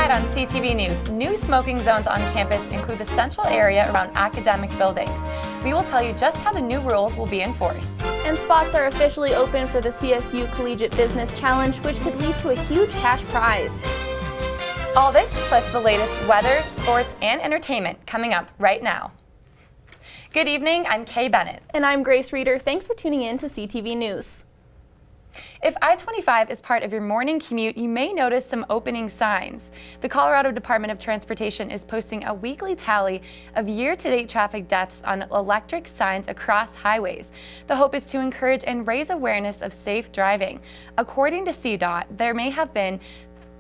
Tonight on CTV News, new smoking zones on campus include the central area around academic buildings. We will tell you just how the new rules will be enforced. And spots are officially open for the CSU Collegiate Business Challenge, which could lead to a huge cash prize. All this plus the latest weather, sports, and entertainment coming up right now. Good evening, I'm Kay Bennett. And I'm Grace Reeder. Thanks for tuning in to CTV News. If I-25 is part of your morning commute, you may notice some opening signs. The Colorado Department of Transportation is posting a weekly tally of year-to-date traffic deaths on electric signs across highways. The hope is to encourage and raise awareness of safe driving. According to CDOT, there may have been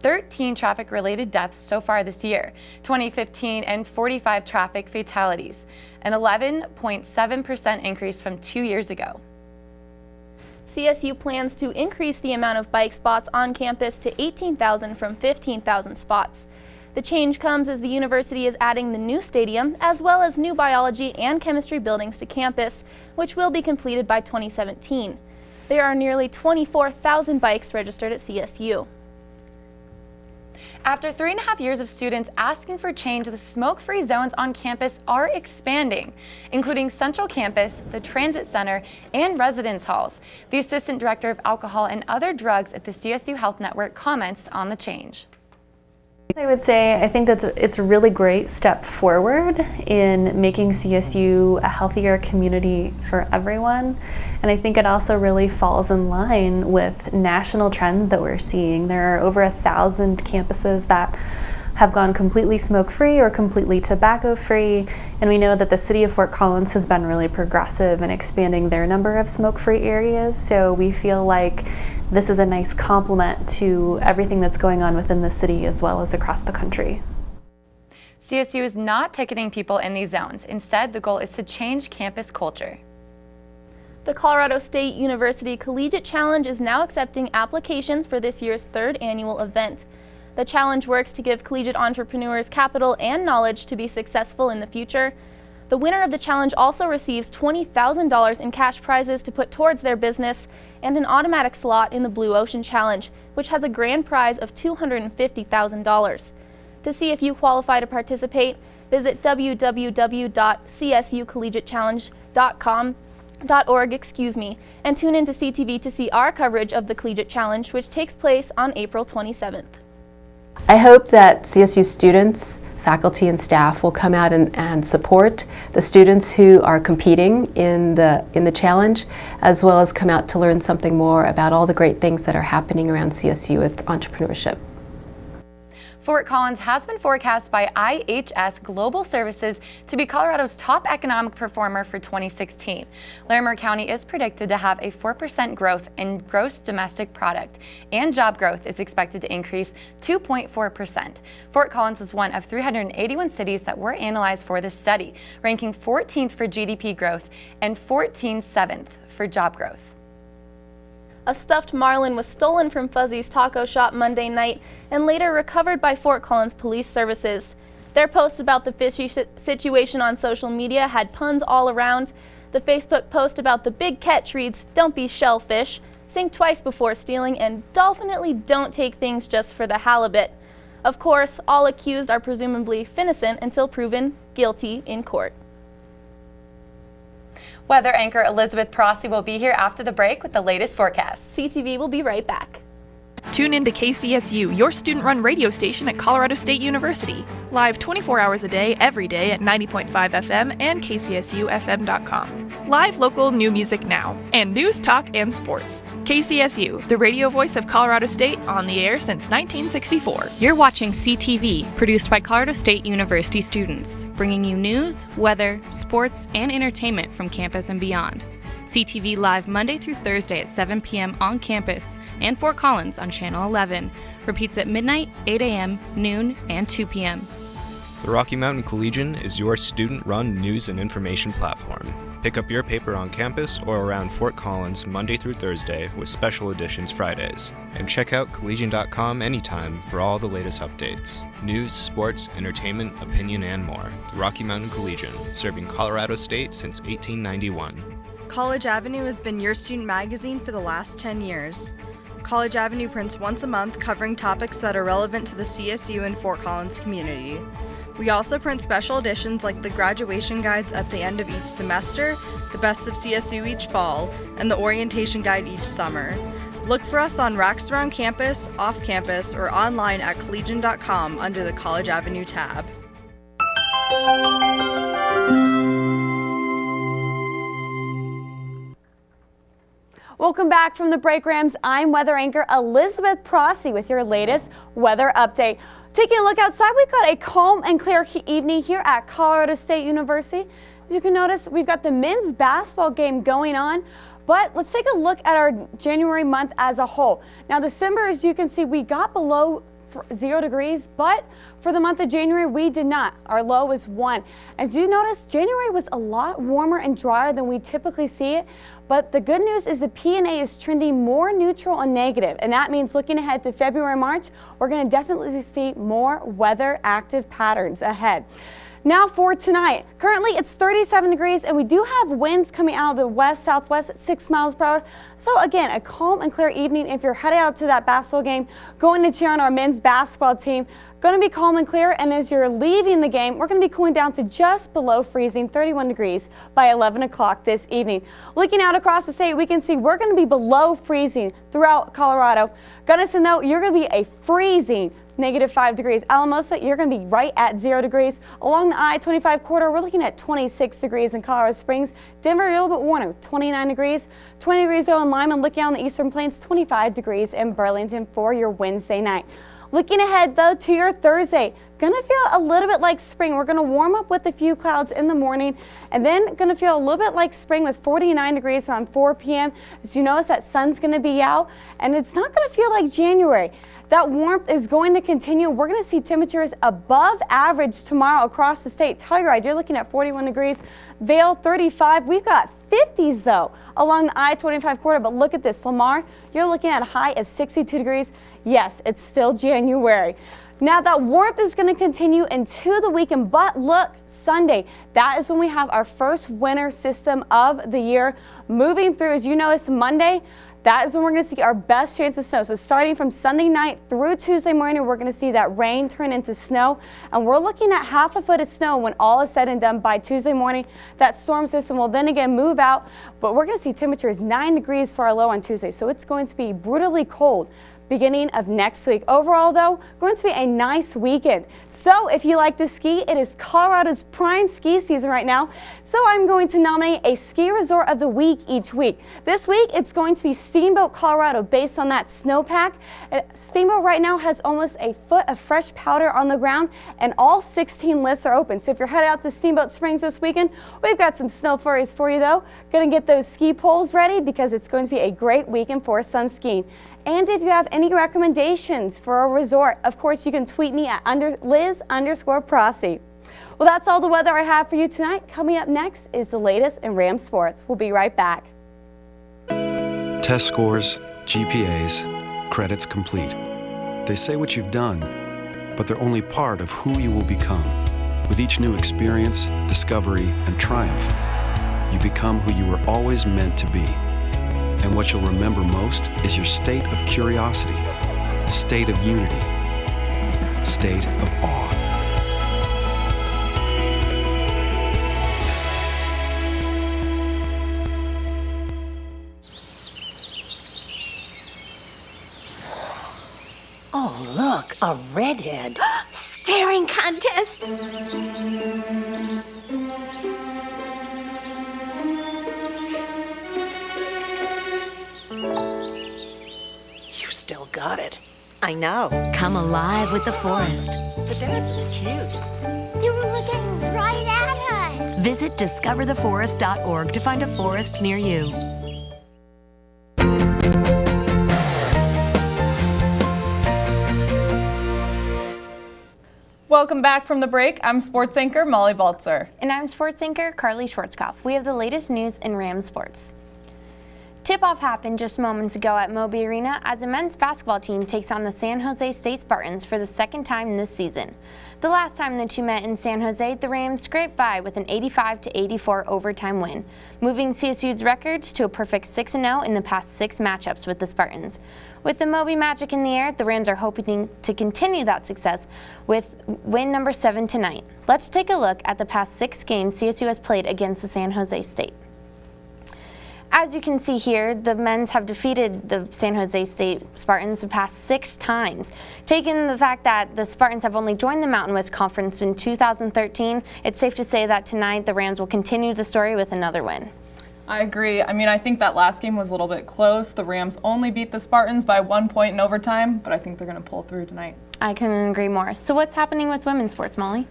13 traffic-related deaths so far this year, 2015 and 45 traffic fatalities, an 11.7% increase from 2 years ago. CSU plans to increase the amount of bike spots on campus to 18,000 from 15,000 spots. The change comes as the university is adding the new stadium as well as new biology and chemistry buildings to campus, which will be completed by 2017. There are nearly 24,000 bikes registered at CSU. After 3.5 years of students asking for change, the smoke-free zones on campus are expanding, including Central Campus, the Transit Center, and residence halls. The Assistant Director of Alcohol and Other Drugs at the CSU Health Network comments on the change. I would say I think it's a really great step forward in making CSU a healthier community for everyone. And I think it also really falls in line with national trends that we're seeing. There are over 1,000 campuses that have gone completely smoke-free or completely tobacco-free, and we know that the city of Fort Collins has been really progressive in expanding their number of smoke-free areas, so we feel like this is a nice complement to everything that's going on within the city as well as across the country. CSU is not ticketing people in these zones. Instead, the goal is to change campus culture. The Colorado State University Collegiate Challenge is now accepting applications for this year's third annual event. The challenge works to give collegiate entrepreneurs capital and knowledge to be successful in the future. The winner of the challenge also receives $20,000 in cash prizes to put towards their business and an automatic slot in the Blue Ocean Challenge, which has a grand prize of $250,000. To see if you qualify to participate, visit www.csucollegiatechallenge.org, and tune into CTV to see our coverage of the Collegiate Challenge, which takes place on April 27th. I hope that CSU students, faculty, and staff will come out and support the students who are competing in the challenge, as well as come out to learn something more about all the great things that are happening around CSU with entrepreneurship. Fort Collins has been forecast by IHS Global Services to be Colorado's top economic performer for 2016. Larimer County is predicted to have a 4% growth in gross domestic product, and job growth is expected to increase 2.4%. Fort Collins is one of 381 cities that were analyzed for this study, ranking 14th for GDP growth and 7th for job growth. A stuffed marlin was stolen from Fuzzy's Taco Shop Monday night and later recovered by Fort Collins Police Services. Their post about the fishy situation on social media had puns all around. The Facebook post about the big catch reads, "Don't be shellfish, think twice before stealing, and definitely don't take things just for the halibut." Of course, all accused are presumably innocent until proven guilty in court. Weather anchor Elizabeth Prosty will be here after the break with the latest forecast. CTV will be right back. Tune in to KCSU, your student-run radio station at Colorado State University. Live 24 hours a day, every day at 90.5 FM and kcsufm.com. Live local new music now, and news, talk, and sports. KCSU, the radio voice of Colorado State, on the air since 1964. You're watching CTV, produced by Colorado State University students, bringing you news, weather, sports, and entertainment from campus and beyond. CTV live Monday through Thursday at 7 p.m. on campus and Fort Collins on Channel 11. Repeats at midnight, 8 a.m., noon, and 2 p.m. The Rocky Mountain Collegian is your student-run news and information platform. Pick up your paper on campus or around Fort Collins Monday through Thursday with special editions Fridays. And check out collegian.com anytime for all the latest updates. News, sports, entertainment, opinion, and more. The Rocky Mountain Collegian, serving Colorado State since 1891. College Avenue has been your student magazine for the last 10 years. College Avenue prints once a month covering topics that are relevant to the CSU and Fort Collins community. We also print special editions like the graduation guides at the end of each semester, the best of CSU each fall, and the orientation guide each summer. Look for us on racks around campus, off campus, or online at collegian.com under the College Avenue tab. Welcome back from the break, Rams. I'm weather anchor Elizabeth Prossi with your latest weather update. Taking a look outside, we've got a calm and clear evening here at Colorado State University. As you can notice, we've got the men's basketball game going on. But let's take a look at our January month as a whole. Now, December, as you can see, we got below 0 degrees, but for the month of January, we did not. Our low was 1. As you notice, January was a lot warmer and drier than we typically see it. But the good news is the PNA is trending more neutral and negative, and that means looking ahead to February, March, we're going to definitely see more weather active patterns ahead. Now for tonight, currently it's 37 degrees and we do have winds coming out of the west-southwest at 6 miles per hour. So again, a calm and clear evening if you're heading out to that basketball game, going to cheer on our men's basketball team. Going to be calm and clear, and as you're leaving the game, we're going to be cooling down to just below freezing, 31 degrees by 11 o'clock this evening. Looking out across the state, we can see we're going to be below freezing throughout Colorado. Gunnison, though, you're going to be a freezing -5 degrees. Alamosa, you're going to be right at 0 degrees. Along the I-25 corridor, we're looking at 26 degrees in Colorado Springs. Denver, a little bit warmer, 29 degrees. 20 degrees though in Lyman. Looking out on the Eastern Plains, 25 degrees in Burlington for your Wednesday night. Looking ahead though to your Thursday, gonna feel a little bit like spring. We're gonna warm up with a few clouds in the morning and then gonna feel a little bit like spring with 49 degrees around 4 p.m. As you notice, that sun's gonna be out and it's not gonna feel like January. That warmth is going to continue. We're going to see temperatures above average tomorrow across the state. Telluride, you're looking at 41 degrees. Vail, 35. We've got 50s, though, along the I-25 corridor. But look at this. Lamar, you're looking at a high of 62 degrees. Yes, it's still January. Now, that warmth is going to continue into the weekend. But look, Sunday, that is when we have our first winter system of the year moving through. As you notice, Monday, that is when we're going to see our best chance of snow. So starting from Sunday night through Tuesday morning, we're going to see that rain turn into snow. And we're looking at half a foot of snow when all is said and done by Tuesday morning. That storm system will then again move out. But we're going to see temperatures 9 degrees for our low on Tuesday. So it's going to be brutally cold beginning of next week. Overall, though, going to be a nice weekend. So if you like to ski, it is Colorado's prime ski season right now. So I'm going to nominate a ski resort of the week each week. This week, it's going to be Steamboat, Colorado, based on that snowpack. Steamboat right now has almost a foot of fresh powder on the ground, and all 16 lifts are open. So if you're headed out to Steamboat Springs this weekend, we've got some snow flurries for you, though. Going to get those ski poles ready because it's going to be a great weekend for some skiing. And if you have any recommendations for a resort, of course, you can tweet me at Liz_Prossi. Well, that's all the weather I have for you tonight. Coming up next is the latest in Ram sports. We'll be right back. Test scores, GPAs, credits complete. They say what you've done, but they're only part of who you will become. With each new experience, discovery, and triumph, you become who you were always meant to be. And what you'll remember most is your state of curiosity, state of unity, state of awe. Oh, look, a redhead. Staring contest. Still got it. I know. Come alive with the forest. The dad was cute. You were looking right at us. Visit discovertheforest.org to find a forest near you. Welcome back from the break. I'm sports anchor Molly Baltzer. And I'm sports anchor Carly Schwarzkopf. We have the latest news in Ram sports. Tip-off happened just moments ago at b.o.b Arena as the men's basketball team takes on the San Jose State Spartans for the second time this season. The last time the two met in San Jose, the Rams scraped by with an 85-84 overtime win, moving CSU's records to a perfect 6-0 in the past 6 matchups with the Spartans. With the b.o.b magic in the air, the Rams are hoping to continue that success with win number 7 tonight. Let's take a look at the past 6 games CSU has played against the San Jose State. As you can see here, the men's have defeated the San Jose State Spartans the past 6 times. Taking the fact that the Spartans have only joined the Mountain West Conference in 2013, it's safe to say that tonight the Rams will continue the story with another win. I agree. I think that last game was a little bit close. The Rams only beat the Spartans by 1 point in overtime, but I think they're going to pull through tonight. I couldn't agree more. So what's happening with women's sports, Molly?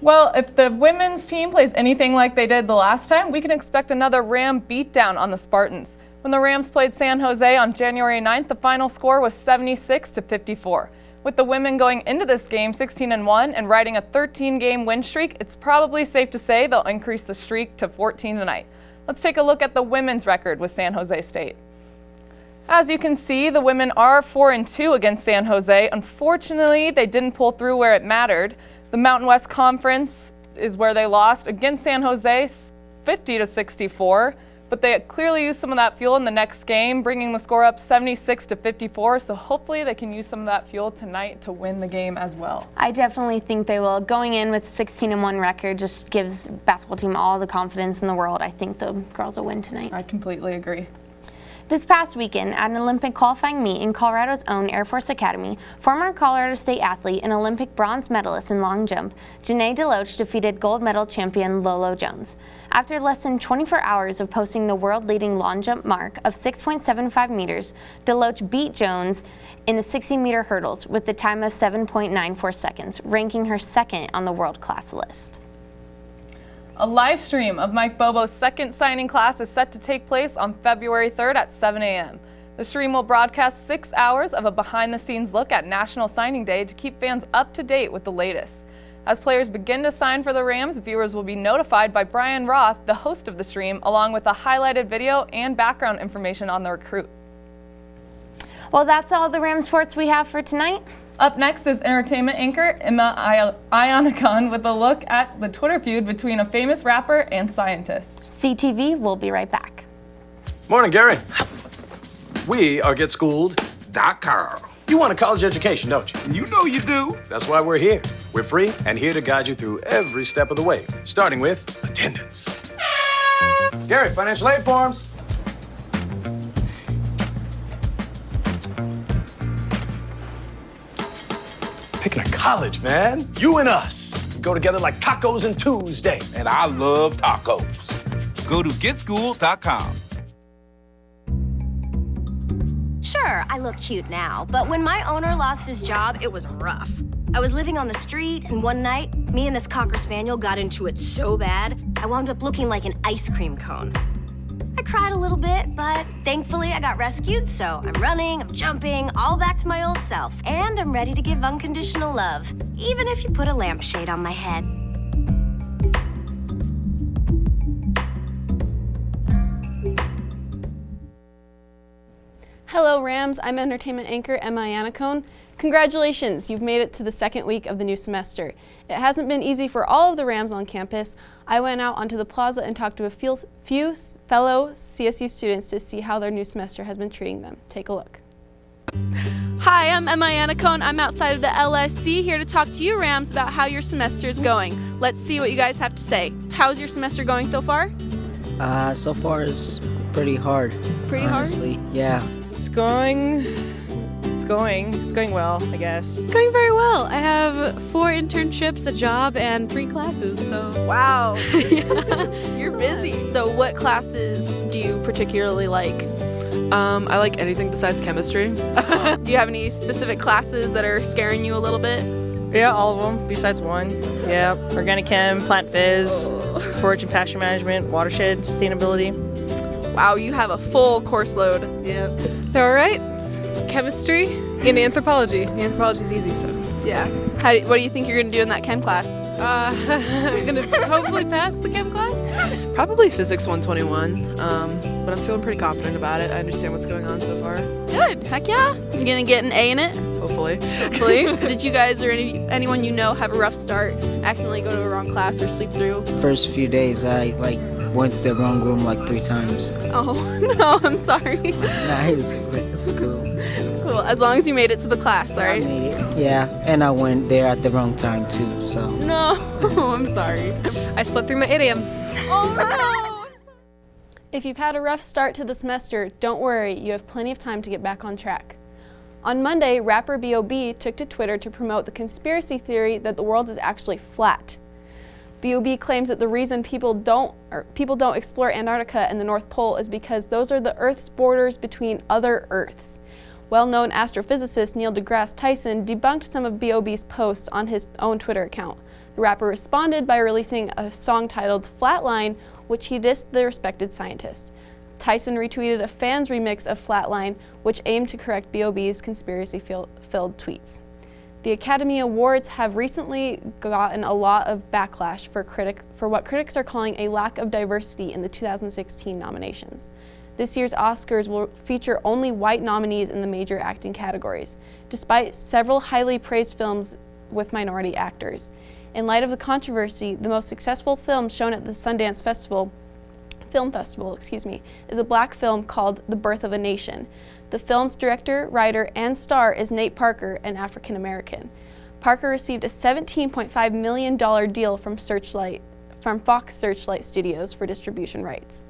Well, if the women's team plays anything like they did the last time, we can expect another Ram beatdown on the Spartans. When the Rams played San Jose on January 9th, the final score was 76-54. With the women going into this game 16-1 and riding a 13-game win streak, it's probably safe to say they'll increase the streak to 14 tonight. Let's take a look at the women's record with San Jose State. As you can see, the women are 4-2 against San Jose. Unfortunately, they didn't pull through where it mattered. The Mountain West Conference is where they lost against San Jose 50-64, but they clearly used some of that fuel in the next game, bringing the score up 76-54, so hopefully they can use some of that fuel tonight to win the game as well. I definitely think they will. Going in with a 16-1 record just gives basketball team all the confidence in the world. I think the girls will win tonight. I completely agree. This past weekend, at an Olympic qualifying meet in Colorado's own Air Force Academy, former Colorado State athlete and Olympic bronze medalist in long jump, Janae DeLoach defeated gold medal champion Lolo Jones. After less than 24 hours of posting the world-leading long jump mark of 6.75 meters, DeLoach beat Jones in the 60-meter hurdles with the time of 7.94 seconds, ranking her second on the world-class list. A live stream of Mike Bobo's second signing class is set to take place on February 3rd at 7 a.m. The stream will broadcast 6 hours of a behind-the-scenes look at National Signing Day to keep fans up to date with the latest. As players begin to sign for the Rams, viewers will be notified by Brian Roth, the host of the stream, along with a highlighted video and background information on the recruit. Well, that's all the Rams sports we have for tonight. Up next is entertainment anchor Emma Ionicon with a look at the Twitter feud between a famous rapper and scientist. CTV will be right back. Morning, Gary. We are GetSchooled.com. You want a college education, don't you? You know you do. That's why we're here. We're free and here to guide you through every step of the way, starting with attendance. Gary, financial aid forms. Picking a college, man. You and us. We go together like tacos and Tuesday. And I love tacos. Go to GetSchooled.com. Sure, I look cute now, but when my owner lost his job, it was rough. I was living on the street, and one night, me and this Cocker Spaniel got into it so bad, I wound up looking like an ice cream cone. I cried a little bit, but thankfully I got rescued, so I'm running, I'm jumping, all back to my old self. And I'm ready to give unconditional love, even if you put a lampshade on my head. Hello Rams, I'm entertainment anchor Emma Ionicon. Congratulations, you've made it to the second week of the new semester. It hasn't been easy for all of the Rams on campus. I went out onto the plaza and talked to a few fellow CSU students to see how their new semester has been treating them. Take a look. Hi, I'm Emma Ionicon. I'm outside of the LSC here to talk to you Rams about how your semester is going. Let's see what you guys have to say. How's your semester going so far? So far is pretty hard. Pretty honestly. hard? Yeah. It's going well, I guess. It's going very well. I have 4 internships, a job, and 3 classes, so. Wow. Yeah, you're busy. So what classes do you particularly like? I like anything besides chemistry. Do you have any specific classes that are scaring you a little bit? Yeah, all of them, besides one. Yeah, organic chem, plant phys, forage and pasture management, watershed, sustainability. Wow, you have a full course load. Yeah. All right. Chemistry, In anthropology. Anthropology's easy, so yeah. What do you think you're going to do in that chem class? I'm going to hopefully pass the chem class. Probably Physics 121, but I'm feeling pretty confident about it. I understand what's going on so far. Good. Heck yeah. You're going to get an A in it? Hopefully. Did you guys or anyone you know have a rough start, accidentally go to a wrong class or sleep through? First few days, I went to the wrong room 3 times. Oh, no, I'm sorry. Nah, it was cool. Cool, as long as you made it to the class, right? I made it. Yeah, and I went there at the wrong time too, so. No, I'm sorry. I slept through my 8 a.m. Oh no! If you've had a rough start to the semester, don't worry, you have plenty of time to get back on track. On Monday, rapper b.o.b took to Twitter to promote the conspiracy theory that the world is actually flat. b.o.b claims that the reason people don't explore Antarctica and the North Pole is because those are the Earth's borders between other Earths. Well-known astrophysicist Neil deGrasse Tyson debunked some of b.o.b's posts on his own Twitter account. The rapper responded by releasing a song titled Flatline, which he dissed the respected scientist. Tyson retweeted a fan's remix of Flatline, which aimed to correct b.o.b's conspiracy-filled tweets. The Academy Awards have recently gotten a lot of backlash for what critics are calling a lack of diversity in the 2016 nominations. This year's Oscars will feature only white nominees in the major acting categories, despite several highly praised films with minority actors. In light of the controversy, the most successful film shown at the Sundance Film Festival, is a black film called The Birth of a Nation. The film's director, writer, and star is Nate Parker, an African American. Parker received a $17.5 million deal from Fox Searchlight Studios for distribution rights.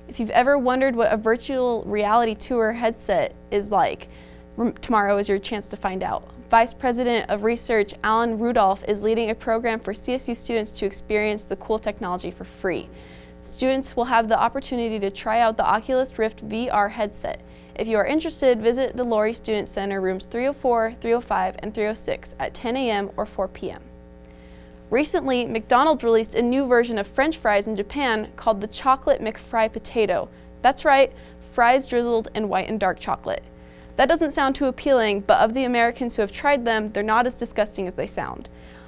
If you've ever wondered what a virtual reality tour headset is like, tomorrow is your chance to find out. Vice President of Research Alan Rudolph is leading a program for CSU students to experience the cool technology for free. Students will have the opportunity to try out the Oculus Rift VR headset. If you are interested, visit the Laurie Student Center rooms 304, 305, and 306 at 10 a.m. or 4 p.m. Recently, McDonald's released a new version of French fries in Japan called the Chocolate McFry Potato. That's right, fries drizzled in white and dark chocolate. That doesn't sound too appealing, but of the Americans who have tried them, they're not as disgusting as they sound.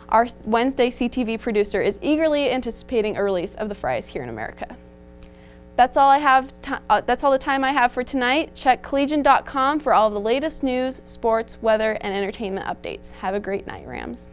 Our Wednesday CTV producer is eagerly anticipating a release of the fries here in America. That's all the time I have for tonight. Check collegian.com for all of the latest news, sports, weather, and entertainment updates. Have a great night, Rams.